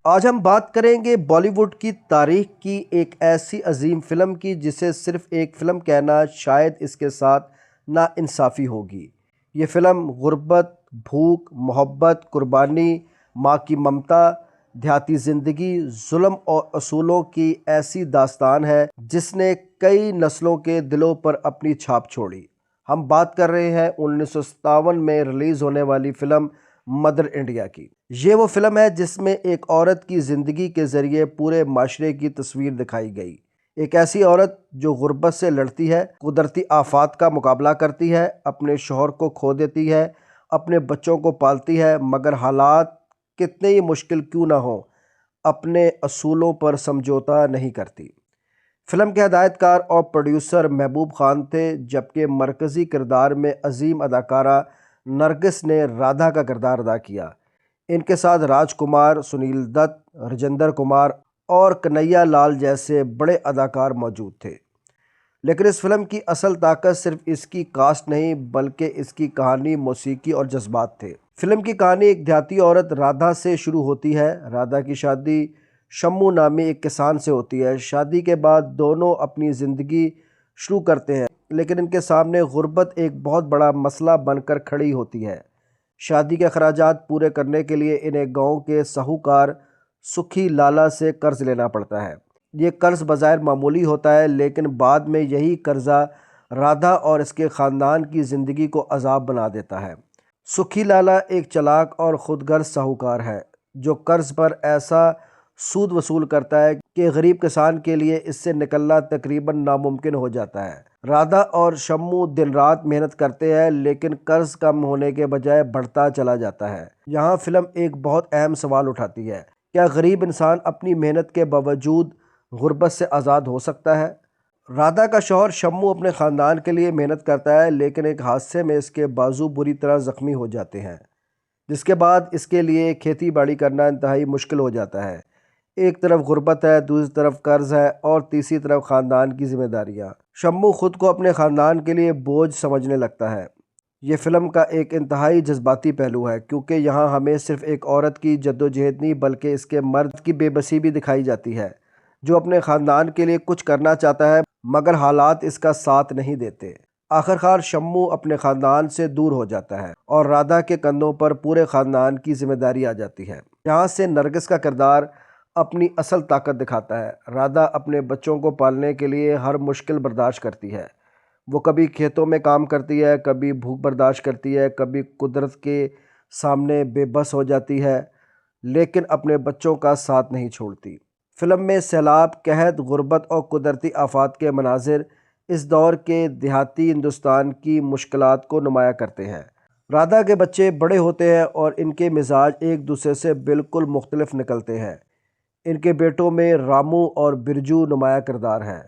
आज हम बात करेंगे बॉलीवुड की तारीख की एक ऐसी अजीम फिल्म की जिसे सिर्फ एक फिल्म कहना शायद इसके साथ नाइंसाफ़ी होगी। ये फिल्म गुर्बत, भूख, मोहब्बत, कुर्बानी, माँ की ममता, देहाती ज़िंदगी, जुल्म और असूलों की ऐसी दास्तान है जिसने कई नस्लों के दिलों पर अपनी छाप छोड़ी। हम बात कर रहे हैं 1957 में रिलीज़ होने वाली फिल्म मदर इंडिया की। ये वो फिल्म है जिसमें एक औरत की ज़िंदगी के ज़रिए पूरे माशरे की तस्वीर दिखाई गई। एक ऐसी औरत जो गुर्बत से लड़ती है, कुदरती आफात का मुकाबला करती है, अपने शौहर को खो देती है, अपने बच्चों को पालती है, मगर हालात कितने ही मुश्किल क्यों ना हो, अपने असूलों पर समझौता नहीं करती। फिल्म के हदायतकार और प्रोड्यूसर महबूब खान थे, जबकि मरकज़ी किरदार में अजीम अदाकारा नरगिस ने राधा का किरदार अदा किया। इनके साथ राजकुमार, सुनील दत्त, राजेंद्र कुमार और कन्हैया लाल जैसे बड़े अदाकार मौजूद थे। लेकिन इस फिल्म की असल ताकत सिर्फ इसकी कास्ट नहीं बल्कि इसकी कहानी, मौसीकी और जज्बात थे। फिल्म की कहानी एक देहाती औरत राधा से शुरू होती है। राधा की शादी शम्मू नामी एक किसान से होती है। शादी के बाद दोनों अपनी ज़िंदगी शुरू करते हैं, लेकिन इनके सामने गुर्बत एक बहुत बड़ा मसला बनकर खड़ी होती है। शादी के अखराजात पूरे करने के लिए इन्हें गांव के साहूकार सुखी लाला से कर्ज लेना पड़ता है। ये कर्ज बज़ाहिर मामूली होता है, लेकिन बाद में यही कर्जा राधा और इसके ख़ानदान की ज़िंदगी को अज़ाब बना देता है। सुखी लाला एक चालाक और ख़ुदगर्ज़ साहूकार है जो कर्ज पर ऐसा सूद वसूल करता है कि गरीब किसान के लिए इससे निकलना तकरीबन नामुमकिन हो जाता है। राधा और शम्मू दिन रात मेहनत करते हैं, लेकिन कर्ज कम होने के बजाय बढ़ता चला जाता है। यहाँ फिल्म एक बहुत अहम सवाल उठाती है, क्या गरीब इंसान अपनी मेहनत के बावजूद गुर्बत से आज़ाद हो सकता है? राधा का शौहर शम्मू अपने ख़ानदान के लिए मेहनत करता है, लेकिन एक हादसे में इसके बाजू बुरी तरह ज़ख्मी हो जाते हैं, जिसके बाद इसके लिए खेती बाड़ी करना इंतहाई मुश्किल हो जाता है। एक तरफ गुर्बत है, दूसरी तरफ कर्ज है और तीसरी तरफ ख़ानदान की जिम्मेदारियाँ। शम्मू खुद को अपने ख़ानदान के लिए बोझ समझने लगता है। ये फ़िल्म का एक इंतहाई जज्बाती पहलू है, क्योंकि यहाँ हमें सिर्फ़ एक औरत की जद्दोजहद नहीं बल्कि इसके मर्द की बेबसी भी दिखाई जाती है, जो अपने ख़ानदान के लिए कुछ करना चाहता है मगर हालात इसका साथ नहीं देते। आखिरकार शम्मू अपने ख़ानदान से दूर हो जाता है और राधा के कंधों पर पूरे ख़ानदान की जिम्मेदारी आ जाती है। यहाँ से नरगिस का किरदार अपनी असल ताकत दिखाता है। राधा अपने बच्चों को पालने के लिए हर मुश्किल बर्दाश्त करती है। वो कभी खेतों में काम करती है, कभी भूख बर्दाश्त करती है, कभी कुदरत के सामने बेबस हो जाती है, लेकिन अपने बच्चों का साथ नहीं छोड़ती। फिल्म में सैलाब, कहत, गुर्बत और कुदरती आफात के मनाजिर इस दौर के देहाती हिंदुस्तान की मुश्किलात को नुमाया करते हैं। राधा के बच्चे बड़े होते हैं और इनके मिजाज एक दूसरे से बिल्कुल मुख्तलिफ निकलते हैं। इनके बेटों में रामू और बिरजू नुमाया किरदार हैं।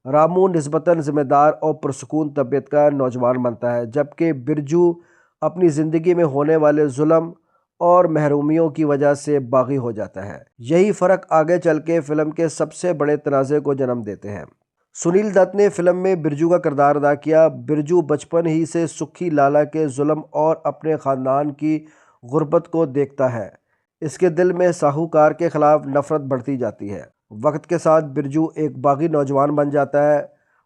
रामू निस्बतन ज़िम्मेदार और पुरसकून तबीयत का नौजवान बनता है, जबकि बिरजू अपनी ज़िंदगी में होने वाले जुल्म और महरूमियों की वजह से बागी हो जाता है। यही फ़र्क आगे चल के फ़िल्म के सबसे बड़े तनाज़े को जन्म देते हैं। सुनील दत्त ने फिल्म में बिरजू का किरदार अदा किया। बिरजू बचपन ही से सुखी लाला के जुल्म और अपने ख़ानदान की गुर्बत को देखता है। इसके दिल में साहूकार के ख़िलाफ़ नफ़रत बढ़ती जाती है। वक्त के साथ बिरजू एक बागी नौजवान बन जाता है।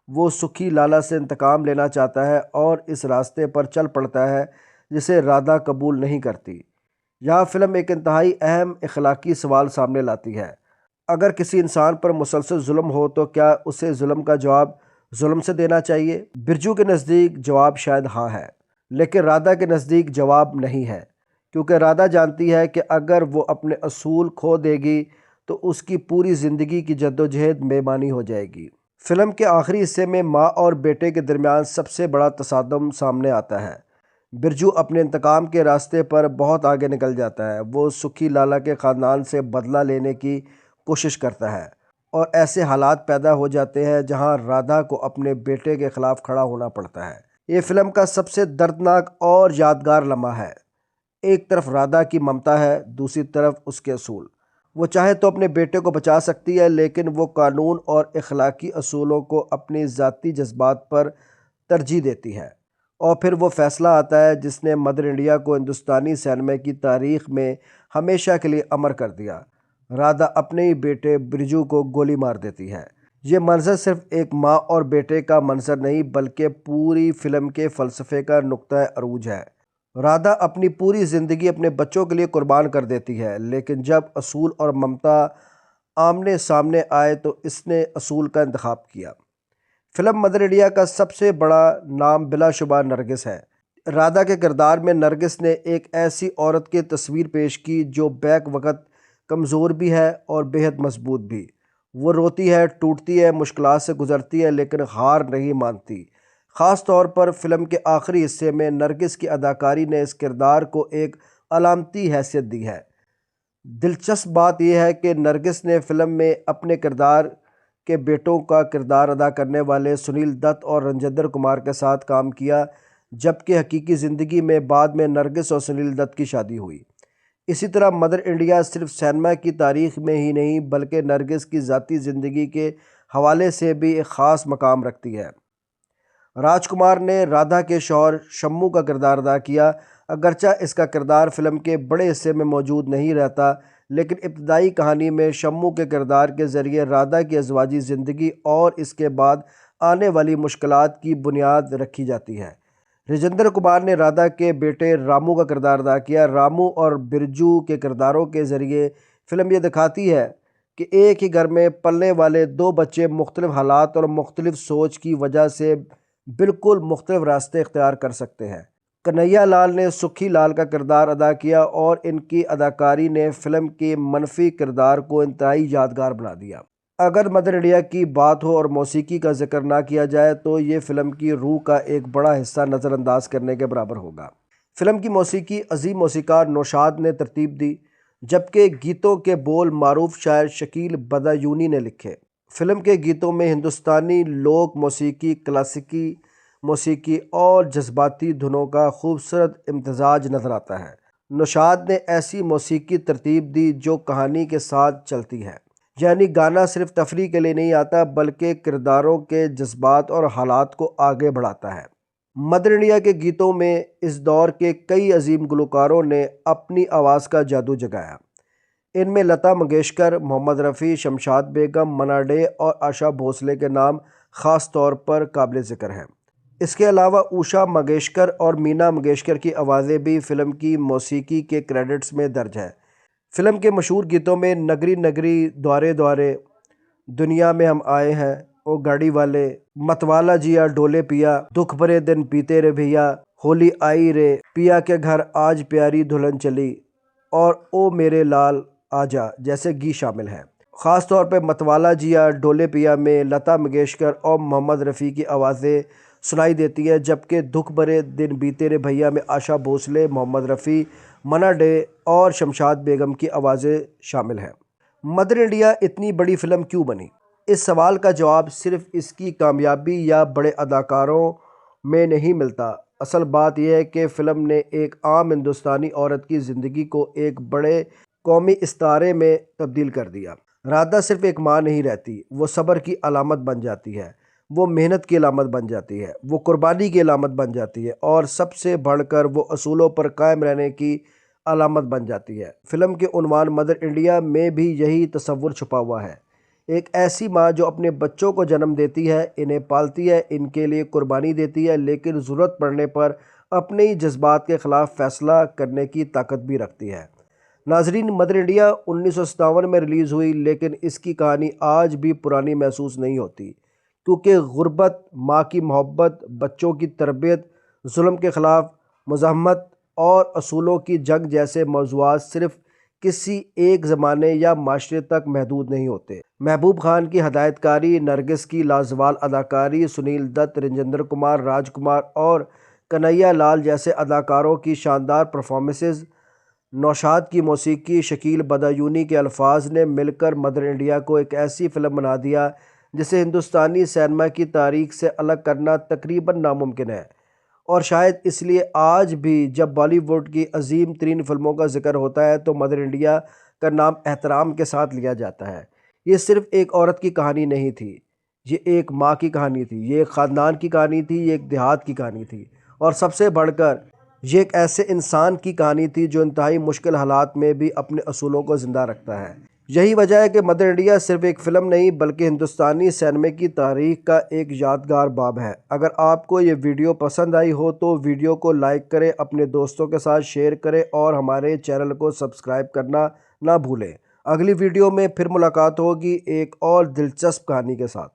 वो सुखी लाला से इंतकाम लेना चाहता है और इस रास्ते पर चल पड़ता है जिसे राधा कबूल नहीं करती। यह फ़िल्म एक इंतहाई अहम अखलाकी सवाल सामने लाती है। अगर किसी इंसान पर मुसलसल जुल्म हो तो क्या उसे जुल्म का जवाब जुल्म से देना चाहिए? बिरजू के नज़दीक जवाब शायद हाँ है, लेकिन राधा के नज़दीक जवाब नहीं है, क्योंकि राधा जानती है कि अगर वो अपने असूल खो देगी तो उसकी पूरी ज़िंदगी की जद्दोजहद बेमानी हो जाएगी। फ़िल्म के आखिरी हिस्से में माँ और बेटे के दरमियान सबसे बड़ा तसादम सामने आता है। बिरजू अपने इंतकाम के रास्ते पर बहुत आगे निकल जाता है। वो सुखी लाला के ख़ानदान से बदला लेने की कोशिश करता है और ऐसे हालात पैदा हो जाते हैं जहां राधा को अपने बेटे के ख़िलाफ़ खड़ा होना पड़ता है। ये फ़िल्म का सबसे दर्दनाक और यादगार लम्हा है। एक तरफ राधा की ममता है, दूसरी तरफ उसके असूल। वो चाहे तो अपने बेटे को बचा सकती है, लेकिन वो कानून और अखलाकी असूलों को अपने ज़ाती जज्बात पर तरजीह देती है। और फिर वो फ़ैसला आता है जिसने मदर इंडिया को हिंदुस्तानी सिनेमा की तारीख़ में हमेशा के लिए अमर कर दिया। राधा अपने ही बेटे बिरजू को गोली मार देती है। ये मंजर सिर्फ एक माँ और बेटे का मंजर नहीं बल्कि पूरी फिल्म के फ़लसफ़े का नुक्ता अरूज है। राधा अपनी पूरी ज़िंदगी अपने बच्चों के लिए कुर्बान कर देती है, लेकिन जब असूल और ममता आमने सामने आए तो इसने असूल का इंतखाब किया। फिल्म मदर इंडिया का सबसे बड़ा नाम बिलाशुबा नरगिस है। राधा के किरदार में नरगिस ने एक ऐसी औरत की तस्वीर पेश की जो बैक वक़्त कमज़ोर भी है और बेहद मजबूत भी। वो रोती है, टूटती है, मुश्किलात से गुजरती है, लेकिन हार नहीं मानती। ख़ास तौर पर फिल्म के आखिरी हिस्से में नरगिस की अदाकारी ने इस किरदार को एक अलामती हैसियत दी है। दिलचस्प बात यह है कि नरगिस ने फिल्म में अपने किरदार के बेटों का किरदार अदा करने वाले सुनील दत्त और रजिंदर कुमार के साथ काम किया, जबकि हकीकी ज़िंदगी में बाद में नरगिस और सुनील दत्त की शादी हुई। इसी तरह मदर इंडिया सिर्फ सिनेमा की तारीख़ में ही नहीं बल्कि नरगिस की ज़ाती ज़िंदगी के हवाले से भी एक ख़ास मकाम रखती है। राजकुमार ने राधा के शौहर शम्मू का किरदार अदा किया। अगरचा इसका किरदार फिल्म के बड़े हिस्से में मौजूद नहीं रहता, लेकिन इब्तदाई कहानी में शम्मू के किरदार के ज़रिए राधा की अज़वाजी ज़िंदगी और इसके बाद आने वाली मुश्किलात की बुनियाद रखी जाती है। रजिंदर कुमार ने राधा के बेटे रामू का किरदार अदा किया। रामू और बिरजू के किरदारों के ज़रिए फ़िल्म ये दिखाती है कि एक ही घर में पलने वाले दो बच्चे मुख्तलिफ हालात और मुख्तलिफ सोच की वजह से बिल्कुल मुख्तलिफ रास्ते इख्तियार कर सकते हैं। कन्हैया लाल ने सुखी लाल का किरदार अदा किया और इनकी अदाकारी ने फ़िल्म के मनफी किरदार को इंतहाई यादगार बना दिया। अगर मदर इंडिया की बात हो और मौसीकी का जिक्र ना किया जाए तो ये फ़िल्म की रूह का एक बड़ा हिस्सा नज़रअंदाज करने के बराबर होगा। फ़िल्म की मौसीकी अजीम मौसीकार नौशाद ने तरतीब दी, जबकि गीतों के बोल मारूफ शायर शकील बदायूनी ने लिखे। फ़िल्म के गीतों में हिंदुस्तानी लोक मौसीकी, क्लासिकी मौसीकी और जज्बाती धुनों का खूबसूरत इम्तजाज नज़र आता है। नौशाद ने ऐसी मौसीकी तरतीब दी जो कहानी के साथ चलती है, यानी गाना सिर्फ तफरीह के लिए नहीं आता बल्कि किरदारों के जज्बात और हालात को आगे बढ़ाता है। मदर इंडिया के गीतों में इस दौर के कई अजीम गुलकारों ने अपनी आवाज़ का जादू जगाया। इनमें लता मंगेशकर, मोहम्मद रफ़ी, शमशाद बेगम, मन्ना डे और आशा भोसले के नाम ख़ास तौर पर काबिल ज़िक्र हैं। इसके अलावा उषा मंगेशकर और मीना मंगेशकर की आवाज़ें भी फ़िल्म की मौसीकी के क्रेडिट्स में दर्ज हैं। फ़िल्म के मशहूर गीतों में नगरी नगरी, द्वारे द्वारे, दुनिया में हम आए हैं, ओ गाड़ी वाले, मतवाला जिया डोले पिया, दुख भरे दिन बीते रे भैया, होली आई रे, पिया के घर आज प्यारी दुल्हन चली और ओ मेरे लाल आजा जैसे गीत शामिल हैं। ख़ास तौर पर मतवाला जिया डोले पिया में लता मंगेशकर और मोहम्मद रफ़ी की आवाज़ें सुनाई देती है, जबकि दुख भरे दिन बीते रे भैया में आशा भोसले, मोहम्मद रफ़ी, मन्ना डे और शमशाद बेगम की आवाज़ें शामिल हैं। मदर इंडिया इतनी बड़ी फ़िल्म क्यों बनी? इस सवाल का जवाब सिर्फ इसकी कामयाबी या बड़े अदाकारों में नहीं मिलता। असल बात यह है कि फ़िल्म ने एक आम हिंदुस्तानी औरत की ज़िंदगी को एक बड़े कौमी इस्तारे में तब्दील कर दिया। राधा सिर्फ एक माँ नहीं रहती, वो सब्र की अलामत बन जाती है, वो मेहनत की अलामत बन जाती है, वो कुर्बानी की अलामत बन जाती है और सबसे बढ़कर वो असूलों पर कायम रहने की अलामत बन जाती है। फ़िल्म के उन्वान मदर इंडिया में भी यही तसव्वुर छुपा हुआ है। एक ऐसी माँ जो अपने बच्चों को जन्म देती है, इन्हें पालती है, इनके लिए कुर्बानी देती है, लेकिन ज़रूरत पड़ने पर अपने ही जज्बात के ख़िलाफ़ फ़ैसला करने की ताकत भी रखती है। नाजरीन, मदर इंडिया 1957 में रिलीज़ हुई, लेकिन इसकी कहानी आज भी पुरानी महसूस नहीं होती, क्योंकि गुर्बत, माँ की मोहब्बत, बच्चों की तरबियत, जुल्म के ख़िलाफ़ मुज़ाहमत और असूलों की जंग जैसे मौज़ूआत सिर्फ़ किसी एक ज़माने या माशरे तक महदूद नहीं होते। महबूब खान की हदायतकारी, नरगिस की लाजवाब अदाकारी, सुनील दत्त, रजिंदर कुमार, राजकुमार और कन्हैया लाल जैसे अदाकारों की शानदार परफॉर्मेंसेस, नौशाद की मौसीकी, शकील बदायूनी के अल्फाज ने मिलकर मदर इंडिया को एक ऐसी फ़िल्म बना दिया जिसे हिंदुस्तानी सिनेमा की तारीख से अलग करना तकरीबन नामुमकिन है। और शायद इसलिए आज भी जब बॉलीवुड की अजीम तरीन फ़िल्मों का जिक्र होता है तो मदर इंडिया का नाम एहतराम के साथ लिया जाता है। ये सिर्फ़ एक औरत की कहानी नहीं थी, ये एक माँ की कहानी थी, ये एक ख़ानदान की कहानी थी, ये एक देहात की कहानी थी और सबसे बढ़कर ये एक ऐसे इंसान की कहानी थी जो इंतहाई मुश्किल हालात में भी अपने असूलों को ज़िंदा रखता है। यही वजह है कि मदर इंडिया सिर्फ एक फ़िल्म नहीं बल्कि हिंदुस्तानी सिनेमा की तारीख का एक यादगार बाब है। अगर आपको ये वीडियो पसंद आई हो तो वीडियो को लाइक करें, अपने दोस्तों के साथ शेयर करें और हमारे चैनल को सब्सक्राइब करना ना भूलें। अगली वीडियो में फिर मुलाकात होगी एक और दिलचस्प कहानी के साथ।